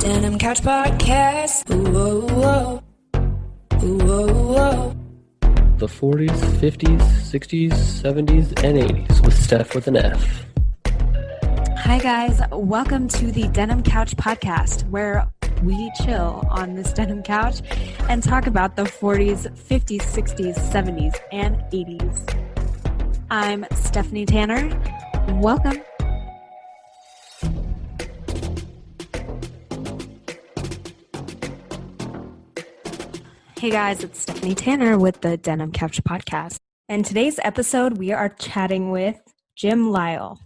Denim Couch Podcast. Ooh, whoa, ooh, whoa. The 40s, 50s, 60s, 70s, and 80s with Steph with an F. Hi guys, welcome to the Denim Couch Podcast, where we chill on this denim couch and talk about the 40s, 50s, 60s, 70s, and 80s. I'm Stephanie Tanner. Welcome. Hey guys, it's Stephanie Tanner with the Denim Couch Podcast. And today's episode, we are chatting with Jim Lyle.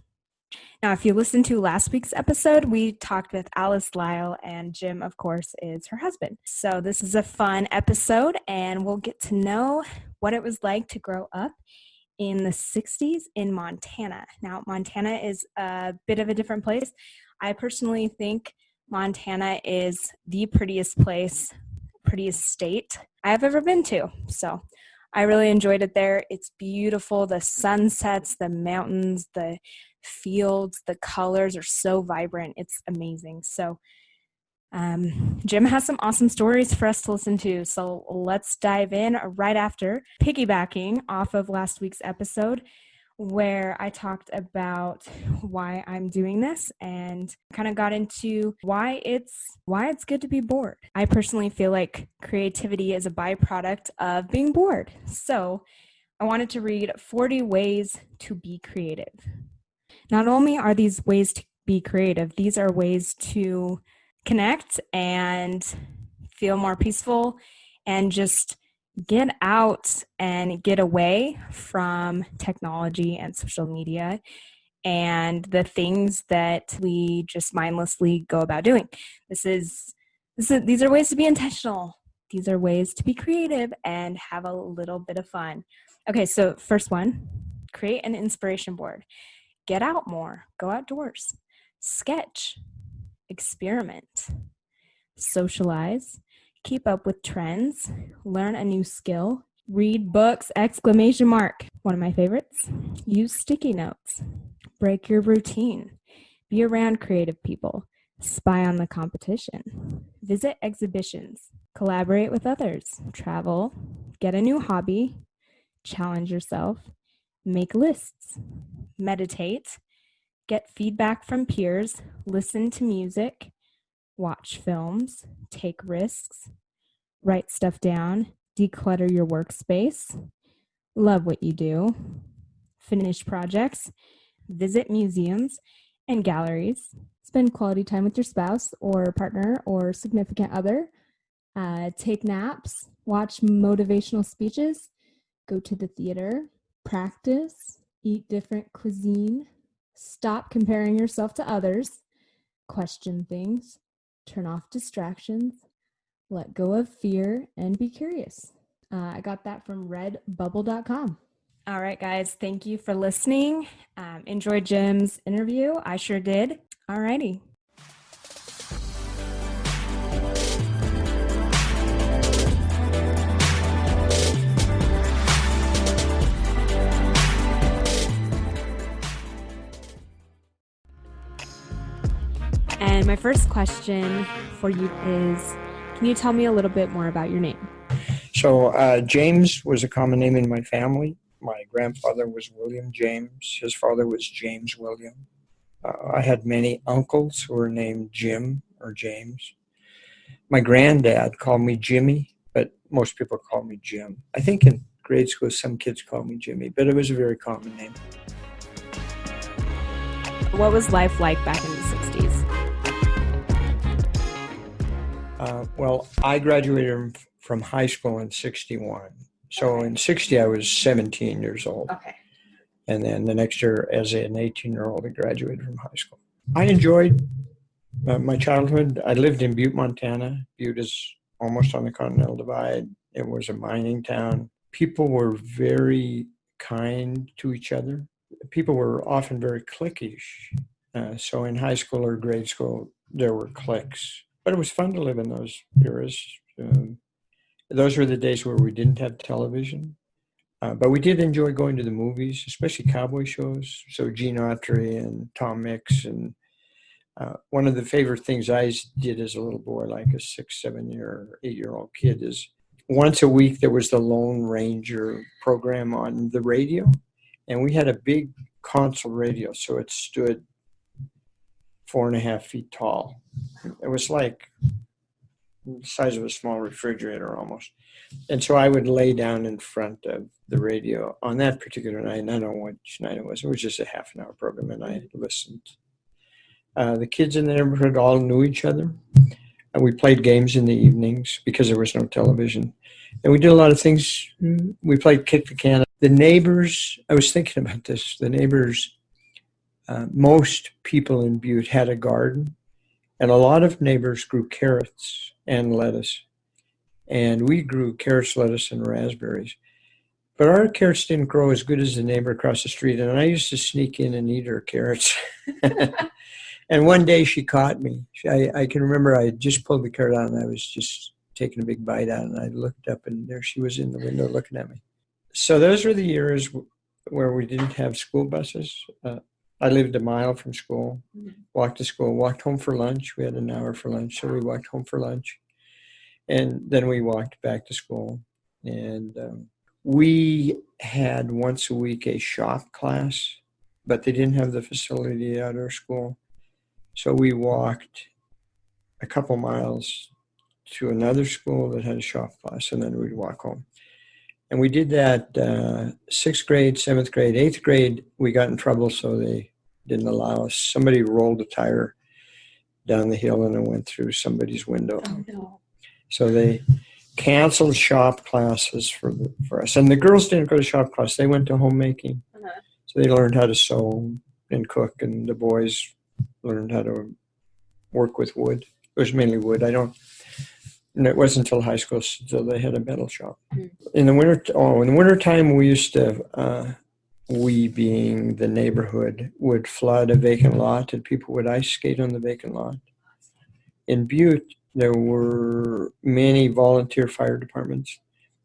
Now, if you listened to last week's episode, we talked with Alice Lyle, and Jim, of course, is her husband. So this is a fun episode, and we'll get to know what it was like to grow up in the 60s in Montana. Now, Montana is a bit of a different place. I personally think Montana is the prettiest state I've ever been to. So I really enjoyed it there. It's beautiful. The sunsets, the mountains, the fields, the colors are so vibrant. It's amazing. So Jim has some awesome stories for us to listen to. So let's dive in right after, piggybacking off of last week's episode where I talked about why I'm doing this and kind of got into why it's good to be bored. I personally feel like creativity is a byproduct of being bored. So I wanted to read 40 ways to be creative. Not only are these ways to be creative, these are ways to connect and feel more peaceful and just get out and get away from technology and social media and the things that we just mindlessly go about doing. These are ways to be intentional. These are ways to be creative and have a little bit of fun. Okay, so first one, create an inspiration board. Get out more, go outdoors, sketch, experiment, socialize, keep up with trends, learn a new skill, read books, ! One of my favorites, use sticky notes, break your routine, be around creative people, spy on the competition, visit exhibitions, collaborate with others, travel, get a new hobby, challenge yourself, make lists, meditate, get feedback from peers, listen to music, watch films, take risks, write stuff down, declutter your workspace, love what you do, finish projects, visit museums and galleries, spend quality time with your spouse or partner or significant other, take naps, watch motivational speeches, go to the theater, practice, eat different cuisine, stop comparing yourself to others, question things, turn off distractions, let go of fear, and be curious. I got that from redbubble.com. All right, guys, thank you for listening. Enjoy Jim's interview. I sure did. All righty. And my first question for you is, can you tell me a little bit more about your name? So James was a common name in my family. My grandfather was William James. His father was James William. I had many uncles who were named Jim or James. My granddad called me Jimmy, but most people call me Jim. I think in grade school some kids called me Jimmy, but it was a very common name. What was life like back in the 60s? Well, I graduated from high school in 61. So in 60, I was 17 years old. Okay. And then the next year, as an 18-year-old, I graduated from high school. I enjoyed my childhood. I lived in Butte, Montana. Butte is almost on the Continental Divide. It was a mining town. People were very kind to each other. People were often very cliquish. So in high school or grade school, there were cliques. But it was fun to live in those eras. Those were the days where we didn't have television. But we did enjoy going to the movies, especially cowboy shows. So Gene Autry and Tom Mix and One of the favorite things I did as a little boy, like a 6, 7-year, 8-year-old kid, is once a week there was the Lone Ranger program on the radio, and we had a big console radio, so it stood 4.5 feet tall. It was like the size of a small refrigerator almost. And so I would lay down in front of the radio on that particular night, and I don't know which night it was just a half an hour program, and I listened. The kids in the neighborhood all knew each other, and we played games in the evenings because there was no television. And we did a lot of things. We played kick the can. The neighbors, I was thinking about this, the neighbors, most people in Butte had a garden, and a lot of neighbors grew carrots and lettuce. And we grew carrots, lettuce, and raspberries. But our carrots didn't grow as good as the neighbor across the street, and I used to sneak in and eat her carrots. And one day she caught me. I can remember I had just pulled the carrot out, and I was just taking a big bite out, and I looked up, and there she was in the window looking at me. So those were the years where we didn't have school buses. I lived a mile from school, walked to school, walked home for lunch. We had an hour for lunch, so we walked home for lunch. And then we walked back to school. And we had once a week a shop class, but they didn't have the facility at our school. So we walked a couple miles to another school that had a shop class, and then we'd walk home. And we did that 6th grade, 7th grade, 8th grade. We got in trouble, so they didn't allow us. Somebody rolled a tire down the hill, and it went through somebody's window. Oh, no. So they canceled shop classes for us. And the girls didn't go to shop class. They went to homemaking. So they learned how to sew and cook, and the boys learned how to work with wood. It was mainly wood. And it wasn't until high school until they had a metal shop. In the wintertime, we used to, we being the neighborhood, would flood a vacant lot, and people would ice skate on the vacant lot. In Butte, there were many volunteer fire departments.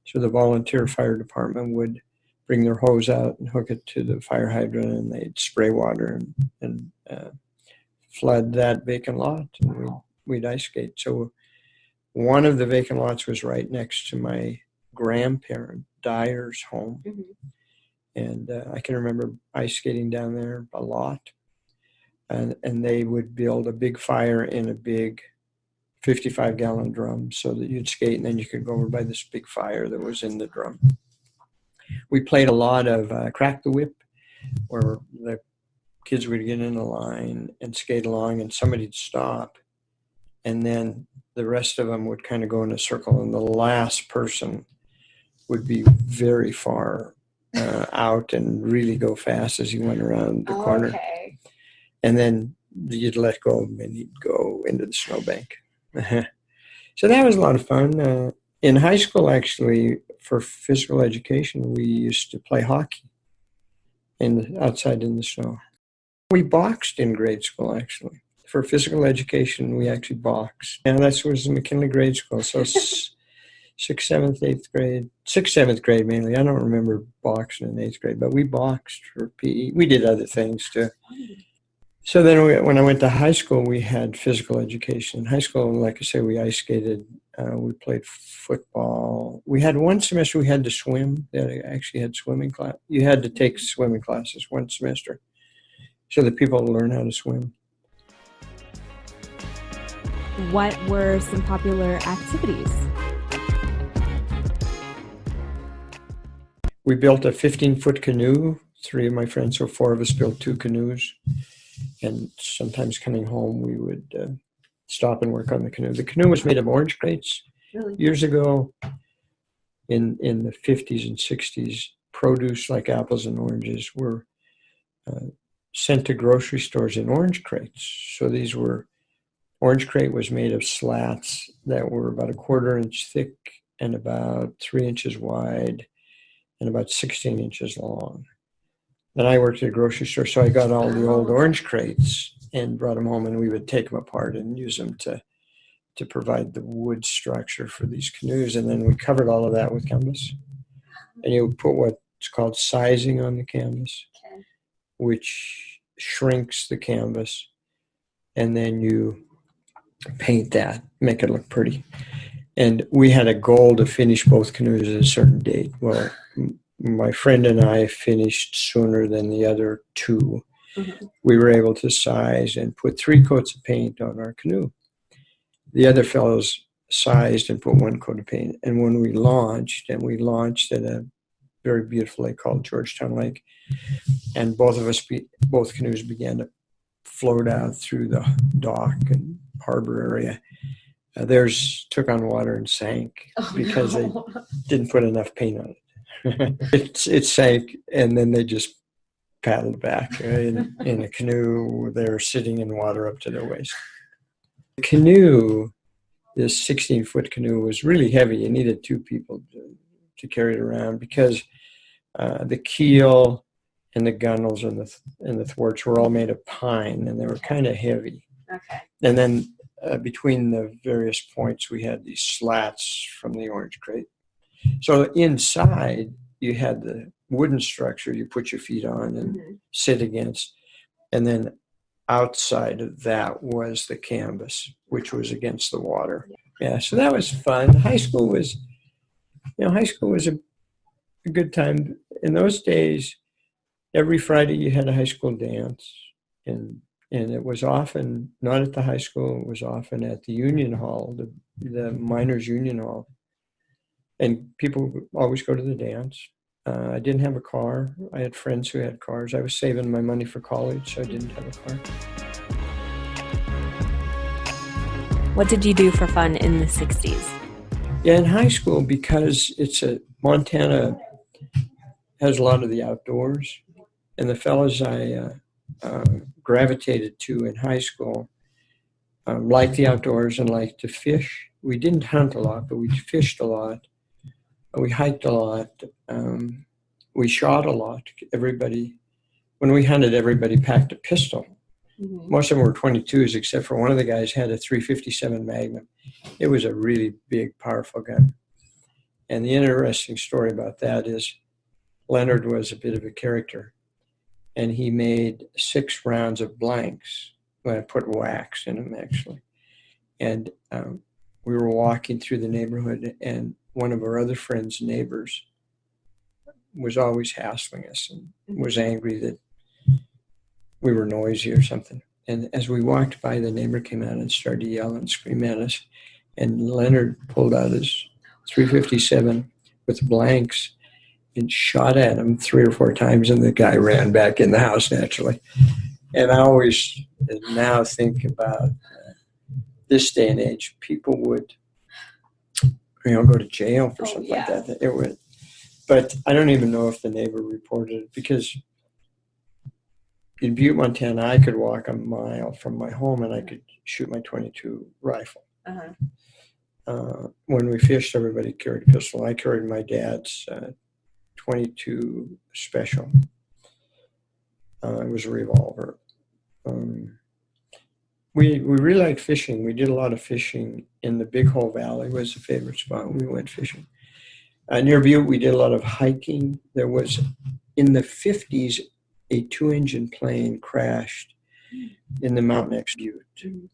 So the volunteer fire department would bring their hose out and hook it to the fire hydrant, and they'd spray water and flood that vacant lot, and we'd ice skate. So one of the vacant lots was right next to my grandparent Dyer's home. And I can remember ice skating down there a lot. And they would build a big fire in a big 55-gallon drum so that you'd skate, and then you could go over by this big fire that was in the drum. We played a lot of Crack the Whip, where the kids would get in a line and skate along, and somebody'd stop, and then the rest of them would kind of go in a circle, and the last person would be very far out and really go fast as he went around the corner. Okay. And then you'd let go of him, and he'd go into the snowbank. So that was a lot of fun. In high school, actually, for physical education, we used to play hockey outside in the snow. We boxed in grade school, actually. For physical education, we actually boxed. And that was the McKinley grade school. So 6th, 7th, 8th grade, 6th, 7th grade mainly. I don't remember boxing in 8th grade, but we boxed for PE. We did other things too. So then when I went to high school, we had physical education. In high school, like I say, we ice skated. We played football. We had one semester we had to swim. They actually had swimming class. You had to take swimming classes one semester so that people learn how to swim. What were some popular activities? We built a 15-foot canoe. 3 of my friends, so 4 of us built 2 canoes. And sometimes coming home, we would stop and work on the canoe. The canoe was made of orange crates. Really? Years ago, in the 50s and 60s, produce like apples and oranges were sent to grocery stores in orange crates. So orange crate was made of slats that were about 1/4 inch thick and about 3 inches wide and about 16 inches long. Then I worked at a grocery store, so I got all the old orange crates and brought them home, and we would take them apart and use them to provide the wood structure for these canoes. And then we covered all of that with canvas. And you put what's called sizing on the canvas, which shrinks the canvas and then you paint that, make it look pretty. And we had a goal to finish both canoes at a certain date. Well, my friend and I finished sooner than the other two. Mm-hmm. We were able to size and put 3 coats of paint on our canoe. The other fellows sized and put 1 coat of paint. And when we launched at a very beautiful lake called Georgetown Lake, and both canoes began to float out through the dock and harbor area. Theirs took on water and sank because they didn't put enough paint on it. It sank, and then they just paddled back in a canoe. They were sitting in water up to their waist. The canoe, this 16-foot canoe, was really heavy. You needed 2 people to carry it around because the keel and the gunnels and the thwarts were all made of pine, and they were kind of heavy. Okay. And then between the various points, we had these slats from the orange crate. So inside, you had the wooden structure you put your feet on and sit against. And then outside of that was the canvas, which was against the water. Yeah, so that was fun. High school was a good time. In those days, every Friday you had a high school dance, and it was often not at the high school. It was often at the union hall, the miners' union hall, and people would always go to the dance. I didn't have a car. I had friends who had cars. I was saving my money for college, so I didn't have a car. What did you do for fun in the 60s? Yeah, in high school, because Montana has a lot of the outdoors, and the fellows I gravitated to in high school liked the outdoors and liked to fish. We didn't hunt a lot, but we fished a lot. We hiked a lot. We shot a lot. When we hunted, everybody packed a pistol. Mm-hmm. Most of them were 22s, except for one of the guys had a .357 Magnum. It was a really big, powerful gun. And the interesting story about that is Leonard was a bit of a character, and he made 6 rounds of blanks. Well, I put wax in them, actually. And we were walking through the neighborhood, and one of our other friends' neighbors was always hassling us and was angry that we were noisy or something. And as we walked by, the neighbor came out and started to yell and scream at us. And Leonard pulled out his .357 with blanks and shot at him 3 or 4 times, and the guy ran back in the house naturally. And I always now think about this day and age, people would go to jail for something like that. It would, but I don't even know if the neighbor reported it, because in Butte, Montana, I could walk a mile from my home and I could shoot my .22 rifle. When we fished, everybody carried a pistol. I carried my dad's .22 special. It was a revolver. We really liked fishing. We did a lot of fishing in the Big Hole Valley. Was a favorite spot. We went fishing. Near Butte, we did a lot of hiking. There was, in the 50s, a 2-engine plane crashed in the mountain next to Butte,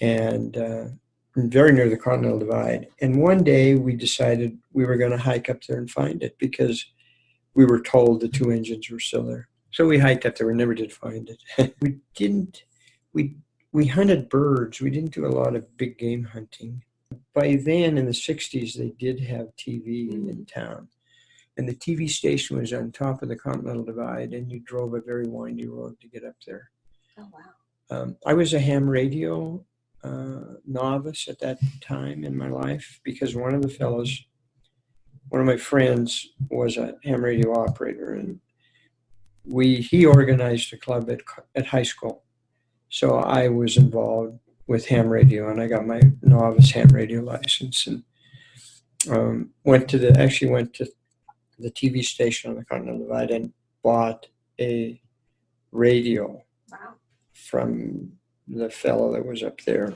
and very near the Continental Divide. And one day we decided we were going to hike up there and find it, because we were told the 2 engines were still there. So we hiked up there. We never did find it. We hunted birds. We didn't do a lot of big game hunting. By then, in the 60s, they did have TV in town. And the TV station was on top of the Continental Divide, and you drove a very windy road to get up there. Oh, wow. I was a ham radio novice at that time in my life, because one of my friends was a ham radio operator, and he organized a club at high school. So I was involved with ham radio, and I got my novice ham radio license, and went to the TV station on the Continental Divide and bought a radio from the fellow that was up there.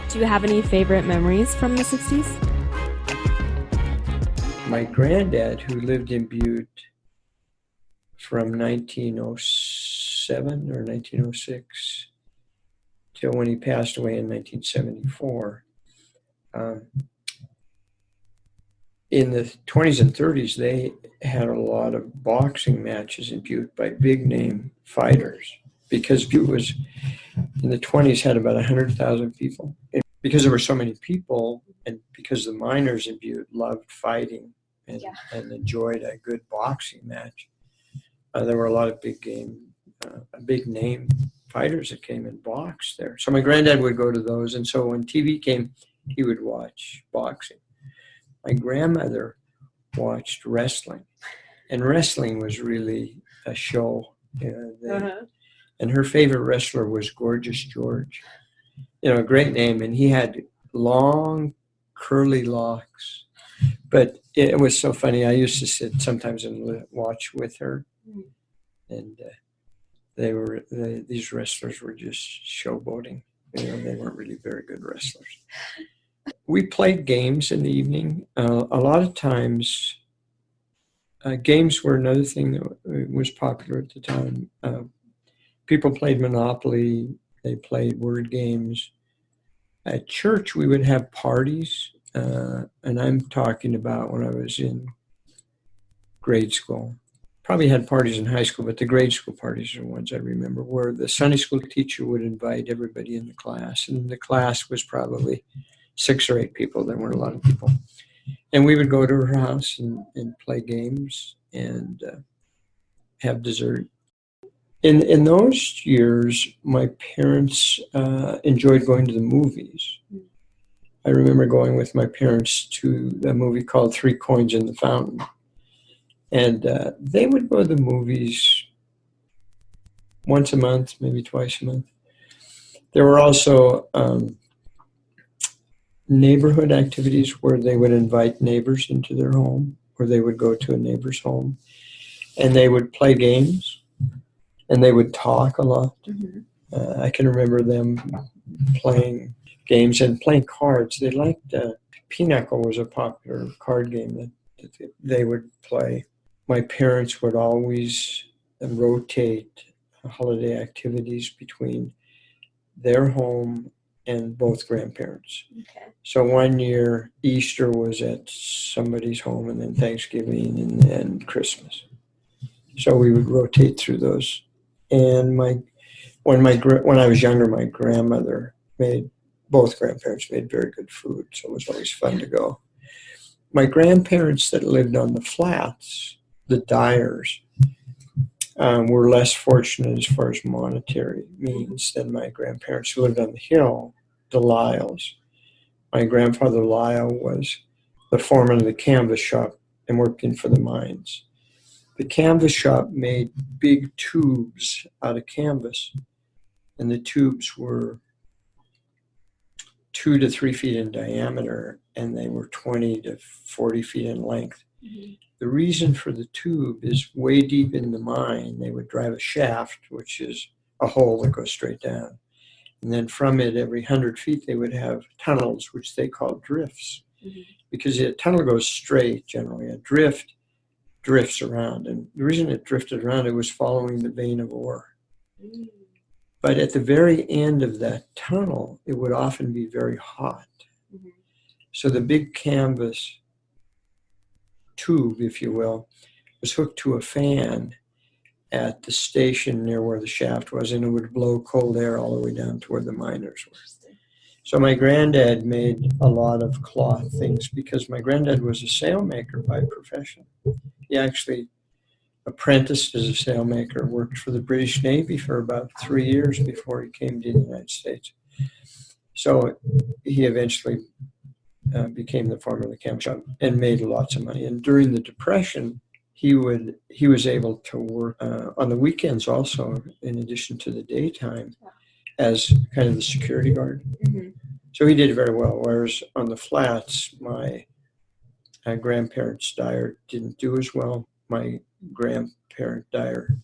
Do you have any favorite memories from the 60s? My granddad, who lived in Butte from 1906 1907 or 1906 till when he passed away in 1974. In the 20s and 30s, they had a lot of boxing matches in Butte by big name fighters, because Butte was, in the 20s, had about 100,000 people. And because there were so many people, and because the miners in Butte loved fighting and enjoyed a good boxing match, there were a lot of big name fighters that came and boxed there. So my granddad would go to those, and so when TV came, he would watch boxing. My grandmother watched wrestling, and wrestling was really a show. And her favorite wrestler was Gorgeous George. A great name, and he had long, curly locks. But it was so funny. I used to sit sometimes and watch with her, and these wrestlers were just showboating. They weren't really very good wrestlers. We played games in the evening. A lot of times, games were another thing that was popular at the time. People played Monopoly. They played word games. At church, we would have parties, and I'm talking about when I was in grade school. Probably had parties in high school, but the grade school parties are the ones I remember, where the Sunday school teacher would invite everybody in the class, and the class was probably 6 or 8 people. There weren't a lot of people. And we would go to her house and play games and have dessert. In those years, my parents enjoyed going to the movies. I remember going with my parents to a movie called 3 Coins in the Fountain. And they would go to the movies once a month, maybe twice a month. There were also neighborhood activities where they would invite neighbors into their home, or they would go to a neighbor's home, and they would play games, and they would talk a lot. I can remember them playing games and playing cards. They liked Pinochle was a popular card game that they would play. My parents would always rotate holiday activities between their home and both grandparents. Okay. So one year, Easter was at somebody's home, and then Thanksgiving, and then Christmas. So we would rotate through those. And when I was younger, my grandmother both grandparents made very good food, so it was always fun to go. My grandparents that lived on the flats, the Dyers, were less fortunate as far as monetary means than my grandparents who lived on the hill, the Lyles. My grandfather Lyle was the foreman of the canvas shop and working for the mines. The canvas shop made big tubes out of canvas, and the tubes were 2 to 3 feet in diameter, and they were 20 to 40 feet in length. The reason for the tube is way deep in the mine, they would drive a shaft, which is a hole that goes straight down. And then from it, every 100 feet, they would have tunnels, which they called drifts. Because a tunnel goes straight, generally. A drift drifts around. And the reason it drifted around, it was following the vein of ore. But at the very end of that tunnel, it would often be very hot. So the big canvas tube, if you will, was hooked to a fan at the station near where the shaft was, and it would blow cold air all the way down to where the miners were. So my granddad made a lot of cloth things because my granddad was a sailmaker by profession. He actually apprenticed as a sailmaker, worked for the British Navy for about 3 years before he came to the United States. So he eventually became the foreman of the canvas shop and made lots of money. And during the Depression, he was able to work on the weekends also, in addition to the daytime, as kind of the security guard. So he did very well. Whereas on the flats, my grandparents Dyer didn't do as well. My grandparent Dyer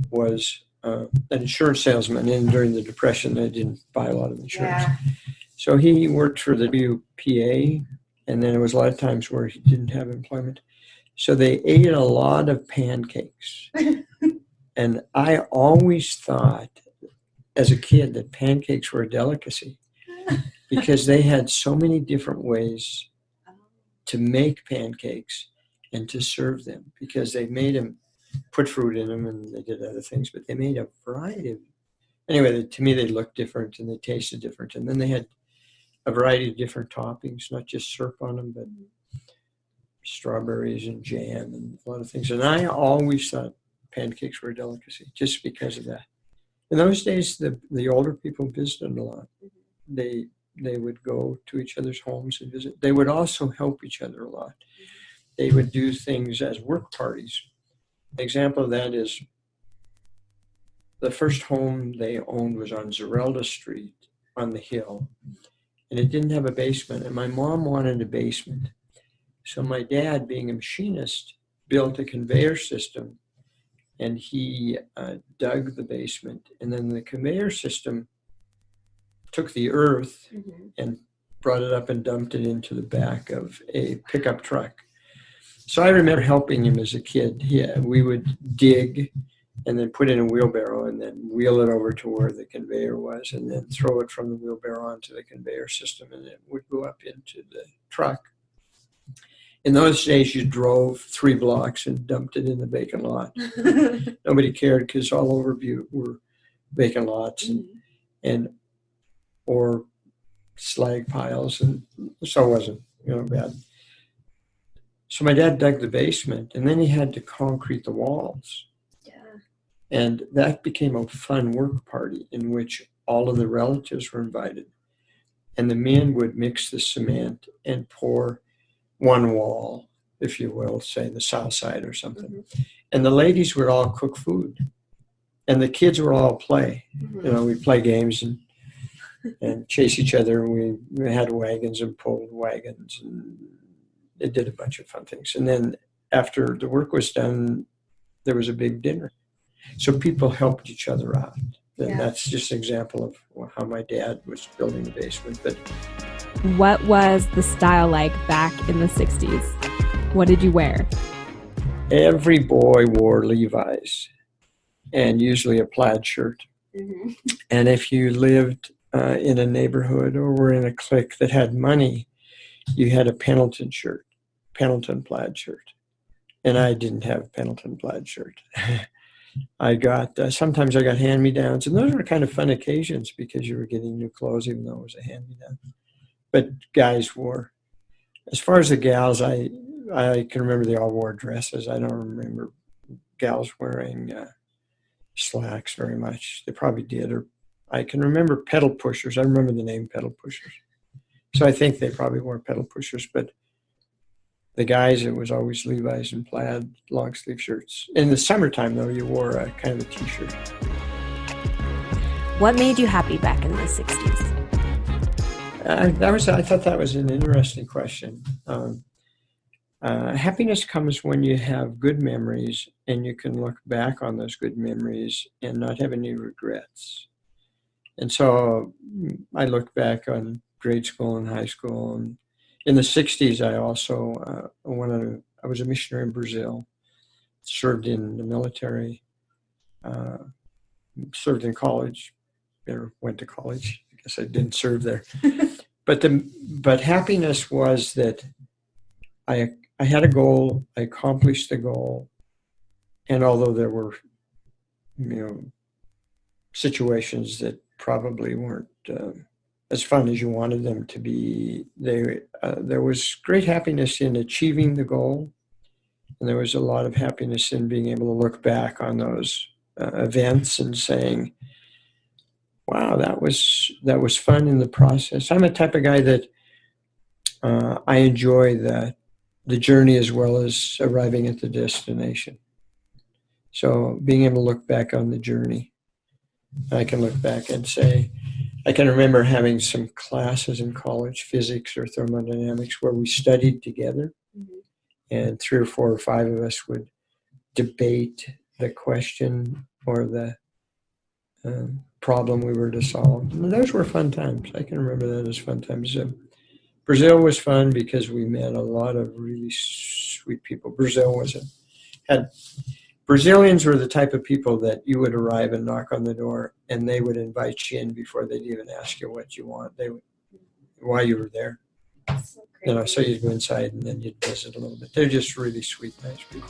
was an insurance salesman, and during the Depression, they didn't buy a lot of insurance. So he worked for the WPA, and then there was a lot of times where he didn't have employment. So they ate a lot of pancakes. And I always thought as a kid that pancakes were a delicacy because they had so many different ways to make pancakes and to serve them, because they made them, put fruit in them, and they did other things, but they made a variety of, anyway, to me they looked different and they tasted different. And then they had a variety of different toppings, not just syrup on them, but strawberries and jam and a lot of things. And I always thought pancakes were a delicacy just because of that. In those days, the older people visited a lot. They would go to each other's homes and visit. They would also help each other a lot. They would do things as work parties. An example of that is the first home they owned was on Zerelda Street on the hill, and it didn't have a basement, and my mom wanted a basement. So my dad, being a machinist, built a conveyor system, and he dug the basement, and then the conveyor system took the earth and brought it up and dumped it into the back of a pickup truck. So I remember helping him as a kid. We would dig and then put in a wheelbarrow and then wheel it over to where the conveyor was and then throw it from the wheelbarrow onto the conveyor system, and it would go up into the truck. In those days, you drove 3 blocks and dumped it in the vacant lot. Nobody cared because all over Butte were vacant lots and or slag piles, and so it wasn't bad. So my dad dug the basement, and then he had to concrete the walls. And that became a fun work party in which all of the relatives were invited. And the men would mix the cement and pour one wall, if you will, say the south side or something. And the ladies would all cook food. And the kids would all play. We'd play games and chase each other. And we had wagons and pulled wagons. And it did a bunch of fun things. And then after the work was done, there was a big dinner. So people helped each other out. And that's just an example of how my dad was building the basement. But what was the style like back in the 60s? What did you wear? Every boy wore Levi's and usually a plaid shirt. And if you lived in a neighborhood or were in a clique that had money, you had a Pendleton plaid shirt. And I didn't have a Pendleton plaid shirt. Sometimes I got hand-me-downs, and those were kind of fun occasions because you were getting new clothes, even though it was a hand-me-down. But guys wore. As far as the gals, I can remember they all wore dresses. I don't remember gals wearing slacks very much. They probably did. Or I can remember pedal pushers. I remember the name pedal pushers. So I think they probably wore pedal pushers, but the guys, it was always Levi's and plaid long sleeve shirts. In the summertime, though, you wore a kind of a t-shirt. What made you happy back in the 60s? I thought that was an interesting question. Happiness comes when you have good memories and you can look back on those good memories and not have any regrets. And so I look back on grade school and high school. And in the 60s, I also I was a missionary in Brazil, served in the military, served in college, or went to college. I guess I didn't serve there. But happiness was that I had a goal, I accomplished the goal, and although there were situations that probably weren't as fun as you wanted them to be, there was great happiness in achieving the goal, and there was a lot of happiness in being able to look back on those events and saying, wow, that was fun in the process. I'm a type of guy that I enjoy the journey as well as arriving at the destination. So being able to look back on the journey, I can look back and say, I can remember having some classes in college, physics or thermodynamics, where we studied together, and 3 or 4 or 5 of us would debate the question or the problem we were to solve. And those were fun times. I can remember that as fun times. Brazil was fun because we met a lot of really sweet people. Brazil had Brazilians were the type of people that you would arrive and knock on the door, and they would invite you in before they'd even ask you what you want. They would, why you were there. So you'd go inside and then you'd visit a little bit. They're just really sweet, nice people.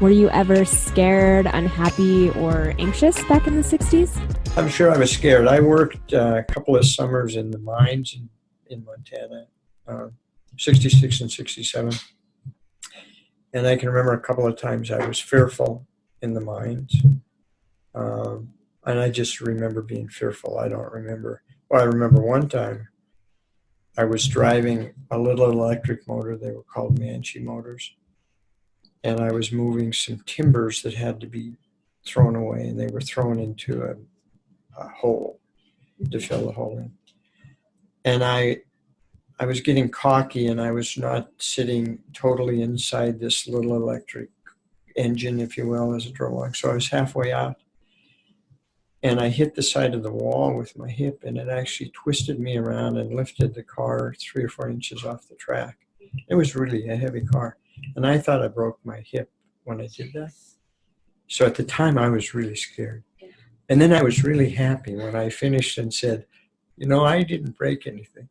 Were you ever scared, unhappy, or anxious back in the 60s? I'm sure I was scared. I worked a couple of summers in the mines in Montana, 66 and 67. And I can remember a couple of times I was fearful in the mines. And I just remember being fearful. I don't remember. Well, I remember one time I was driving a little electric motor. They were called Manchi motors. And I was moving some timbers that had to be thrown away. And they were thrown into a hole to fill the hole in. And I was getting cocky, and I was not sitting totally inside this little electric engine, if you will, as it drove along. So I was halfway out, and I hit the side of the wall with my hip, and it actually twisted me around and lifted the car 3 or 4 inches off the track. It was really a heavy car, and I thought I broke my hip when I did that. So at the time, I was really scared. And then I was really happy when I finished and said, I didn't break anything.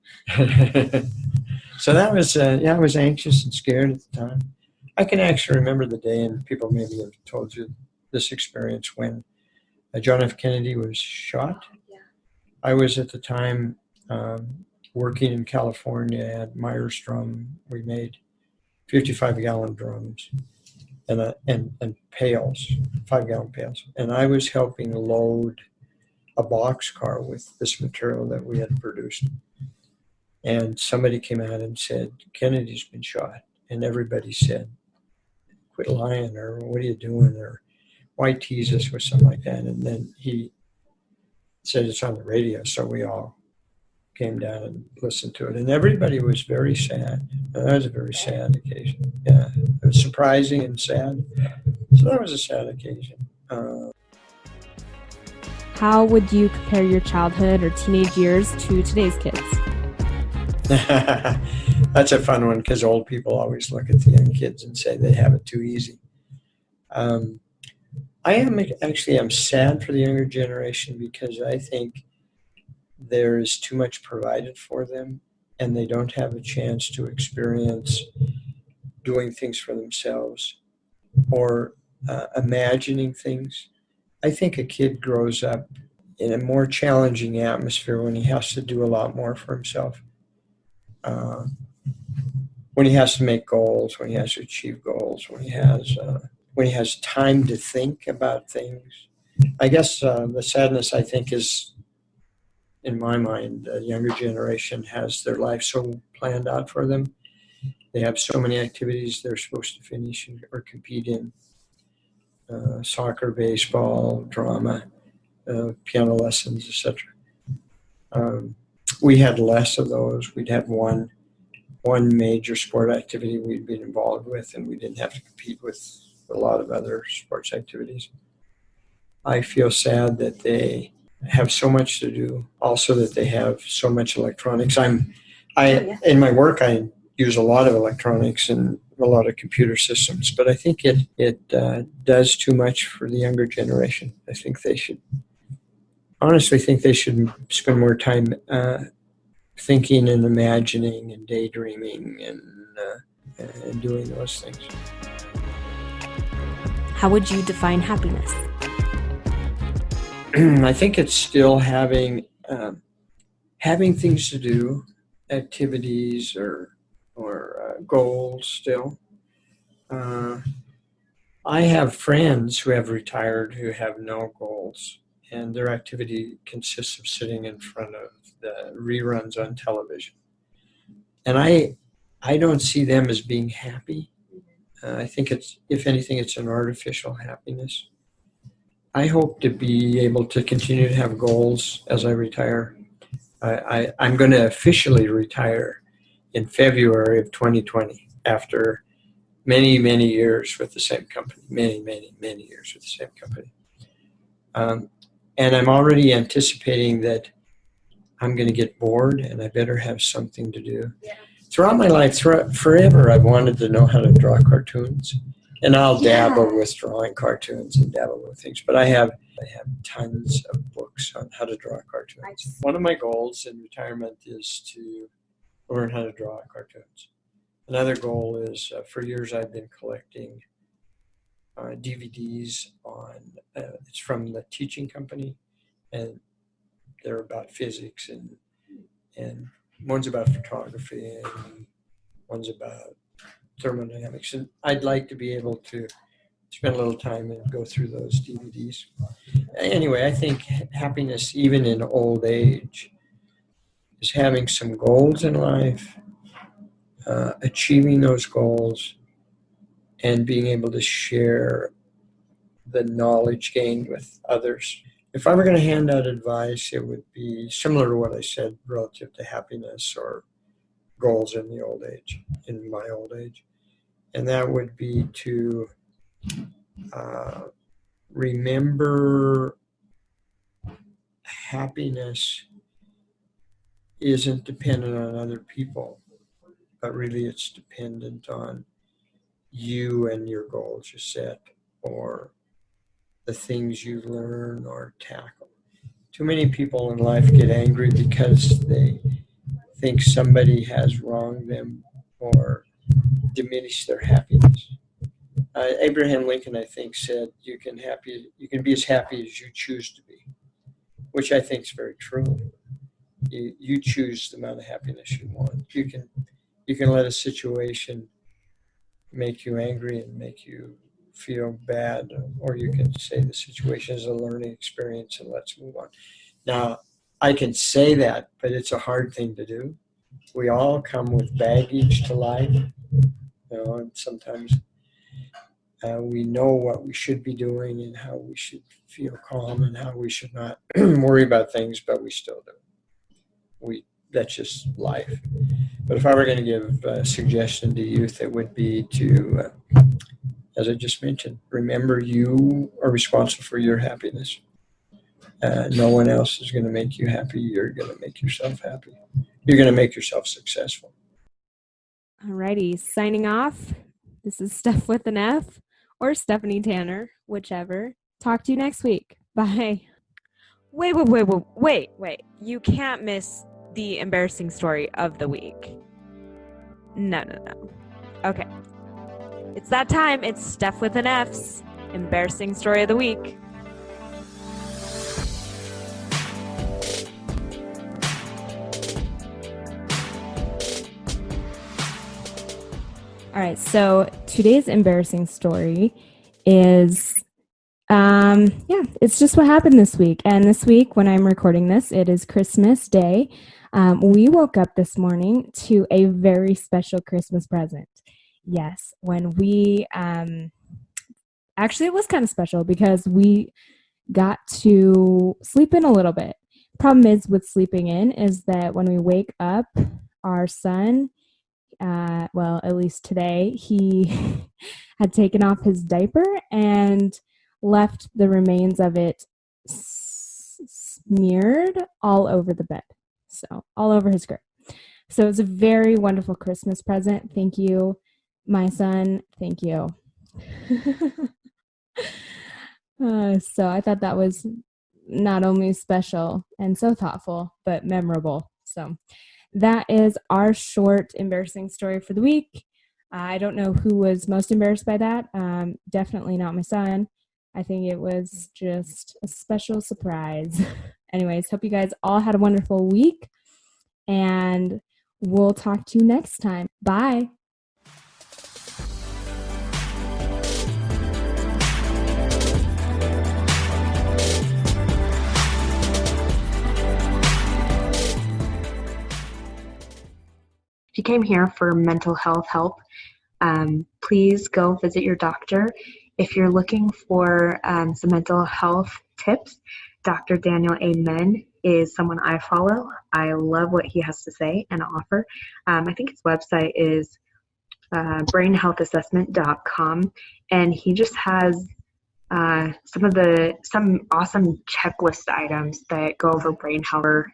So that was, I was anxious and scared at the time. I can actually remember the day, and people maybe have told you this experience, when John F. Kennedy was shot. I was at the time working in California at Myers Drum. We made 55-gallon drums and pails, 5-gallon pails. And I was helping load a boxcar with this material that we had produced. And somebody came out and said, Kennedy's been shot. And everybody said, quit lying, or what are you doing, or why tease us with something like that. And then he said it's on the radio, so we all came down and listened to it. And everybody was very sad. That was a very sad occasion. Yeah, it was surprising and sad. So that was a sad occasion. How would you compare your childhood or teenage years to today's kids? That's a fun one, because old people always look at the young kids and say they have it too easy. I'm sad for the younger generation, because I think there is too much provided for them, and they don't have a chance to experience doing things for themselves or imagining things. I think a kid grows up in a more challenging atmosphere when he has to do a lot more for himself. When he has to make goals, when he has to achieve goals, when he has time to think about things. I guess the sadness, I think, is, in my mind, the younger generation has their life so planned out for them. They have so many activities they're supposed to finish or compete in. Soccer, baseball, drama, piano lessons, etc. We had less of those. We'd have one major sport activity we'd been involved with, and we didn't have to compete with a lot of other sports activities. I feel sad that they have so much to do. Also, that they have so much electronics. In my work, I use a lot of electronics and a lot of computer systems, but I think it does too much for the younger generation. I think they should spend more time thinking and imagining and daydreaming and doing those things. How would you define happiness? I think it's still having things to do, activities or goals still. I have friends who have retired who have no goals, and their activity consists of sitting in front of the reruns on television. And I don't see them as being happy. I think if anything, it's an artificial happiness. I hope to be able to continue to have goals as I retire. I'm going to officially retire in February of 2020 after many, many years with the same company, many, many, many years with the same company. And I'm already anticipating that I'm going to get bored and I better have something to do. Yeah. Throughout my life, forever, I've wanted to know how to draw cartoons. And I'll dabble with drawing cartoons and dabble with things, but I have tons of books on how to draw cartoons. One of my goals in retirement is to learn how to draw cartoons. Another goal is, for years I've been collecting DVDs on, it's from the teaching company, and they're about physics, and one's about photography, and one's about thermodynamics. And I'd like to be able to spend a little time and go through those DVDs. Anyway, I think happiness, even in old age, is having some goals in life, achieving those goals, and being able to share the knowledge gained with others. If I were going to hand out advice, it would be similar to what I said relative to happiness or goals in my old age. And that would be to remember happiness isn't dependent on other people, but really it's dependent on you and your goals you set, or the things you learn or tackle. Too many people in life get angry because they think somebody has wronged them or diminished their happiness. Abraham Lincoln, I think, said you can be as happy as you choose to be, which I think is very true. You choose the amount of happiness you want. You can let a situation make you angry and make you feel bad, or you can say the situation is a learning experience and let's move on. Now, I can say that, but it's a hard thing to do. We all come with baggage to life, and sometimes we know what we should be doing and how we should feel calm and how we should not worry about things, but we still do. That's just life. But if I were going to give a suggestion to youth, it would be to, as I just mentioned, remember you are responsible for your happiness. No one else is going to make you happy. You're going to make yourself happy. You're going to make yourself successful. Alrighty, signing off. This is Steph with an F, or Stephanie Tanner, whichever. Talk to you next week. Bye. Wait. You can't miss the embarrassing story of the week. No. Okay. It's that time. It's Steph with an F's embarrassing story of the week. All right, so today's embarrassing story is, it's just what happened this week. And this week, when I'm recording this, it is Christmas Day. We woke up this morning to a very special Christmas present. Yes, when we, actually it was kind of special because we got to sleep in a little bit. Problem is with sleeping in is that when we wake up, our son, well, at least today, he had taken off his diaper and left the remains of it smeared all over the bed. So all over his crib. So it was a very wonderful Christmas present. Thank you, my son. Thank you. So I thought that was not only special and so thoughtful, but memorable. So that is our short embarrassing story for the week. I don't know who was most embarrassed by that. Definitely not my son. I think it was just a special surprise. Anyways, hope you guys all had a wonderful week, and we'll talk to you next time. Bye. If you came here for mental health help, please go visit your doctor. If you're looking for some mental health tips, Dr. Daniel Amen is someone I follow. I love what he has to say and offer. I think his website is brainhealthassessment.com, and he just has some awesome checklist items that go over brain health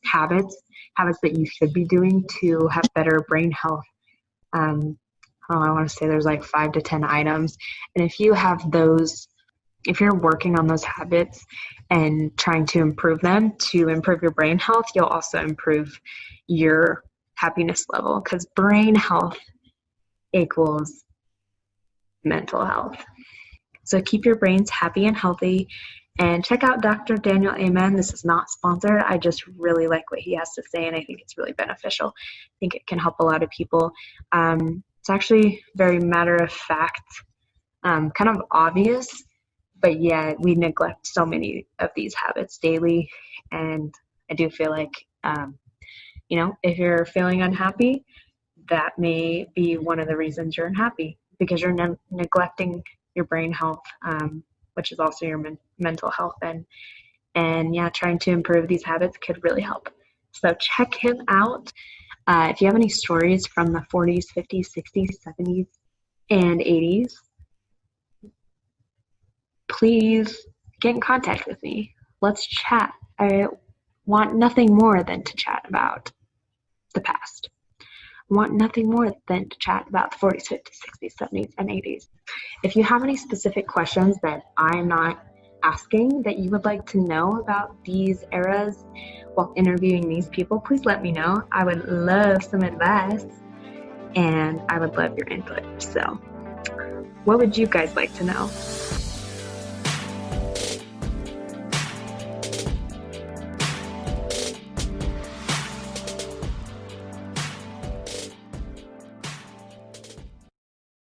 habits that you should be doing to have better brain health. I want to say there's like 5 to 10 items. And if you have those, if you're working on those habits and trying to improve them to improve your brain health, you'll also improve your happiness level, because brain health equals mental health. So keep your brains happy and healthy, and check out Dr. Daniel Amen. This is not sponsored. I just really like what he has to say, and I think it's really beneficial. I think it can help a lot of people. It's actually very matter of fact, kind of obvious, but yeah, we neglect so many of these habits daily. And I do feel like, if you're feeling unhappy, that may be one of the reasons you're unhappy, because you're neglecting your brain health, which is also your mental health. And yeah, trying to improve these habits could really help. So check him out. If you have any stories from the 40s, 50s, 60s, 70s, and 80s, please get in contact with me. Let's chat. I want nothing more than to chat about the past. I want nothing more than to chat about the 40s, 50s, 60s, 70s, and 80s. If you have any specific questions that I'm not asking that you would like to know about these eras while interviewing these people, please let me know. I would love some advice, and I would love your input. So what would you guys like to know?